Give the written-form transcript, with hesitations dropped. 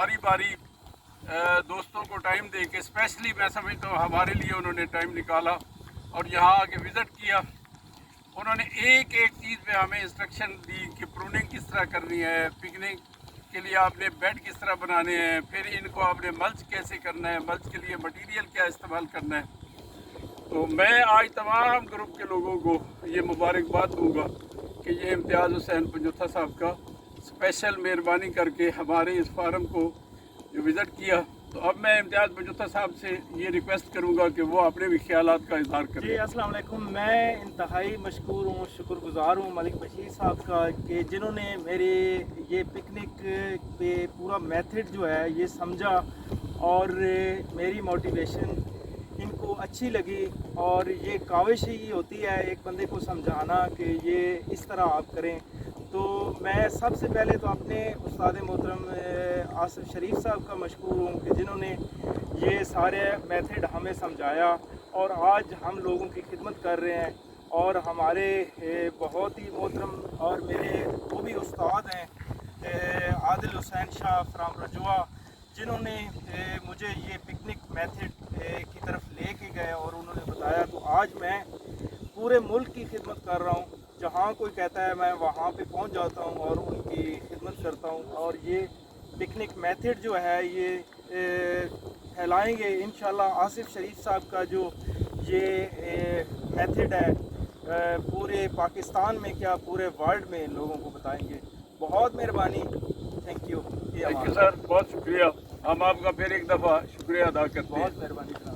बारी बारी दोस्तों को टाइम दे के स्पेशली मैं समझता हूँ हमारे लिए उन्होंने टाइम निकाला और यहाँ आके विज़िट किया। उन्होंने एक एक चीज़ पे हमें इंस्ट्रक्शन दी कि प्रूनिंग किस तरह करनी है, पिकनिक के लिए आपने बेड किस तरह बनाने हैं, फिर इनको आपने मल्च कैसे करना है, मल्च के लिए मटेरियल क्या इस्तेमाल करना है। तो मैं आज तमाम ग्रुप के लोगों को ये मुबारकबाद दूंगा कि ये इम्तियाज़ हुसैन पंजोथा साहब का स्पेशल मेहरबानी करके हमारे इस फार्म को जो विज़िट किया। तो अब मैं इम्तियाज़ पंजोथा साहब से ये रिक्वेस्ट करूंगा कि वो अपने भी ख्यालात का इजहार करें। जी अस्सलाम वालेकुम। मैं इंतहाई मशकूर हूँ, शुक्रगुज़ार हूँ मलिक बशीर साहब का कि जिन्होंने मेरे ये पिकनिक पे पूरा मेथड जो है ये समझा और मेरी मोटिवेशन इनको अच्छी लगी। और ये काविश ही होती है एक बंदे को समझाना कि ये इस तरह आप करें। तो मैं सबसे पहले तो अपने उस्ताद मोहतरम आसिफ शरीफ साहब का मशकूर हूँ कि जिन्होंने ये सारे मेथड हमें समझाया और आज हम लोगों की खिदमत कर रहे हैं। और हमारे बहुत ही मोहतरम और मेरे वो भी उस्ताद हैं आदिल हुसैन शाह फ्राम रजुआ, जिन्होंने मुझे ये पिकनिक मेथड की तरफ ले के गए और उन्होंने बताया। तो आज मैं पूरे मुल्क की खिदमत कर रहा हूँ, जहाँ कोई कहता है मैं वहाँ पे पहुँच जाता हूँ और उनकी खिदमत करता हूँ। और ये पिकनिक मेथड जो है ये फैलाएंगे इंशाल्लाह। आसिफ शरीफ साहब का जो ये मेथड है पूरे पाकिस्तान में क्या पूरे वर्ल्ड में लोगों को बताएंगे। बहुत मेहरबानी, थैंक यू सर, बहुत शुक्रिया। हम आपका फिर एक दफ़ा शुक्रिया अदा करते हैं। बहुत मेहरबानी।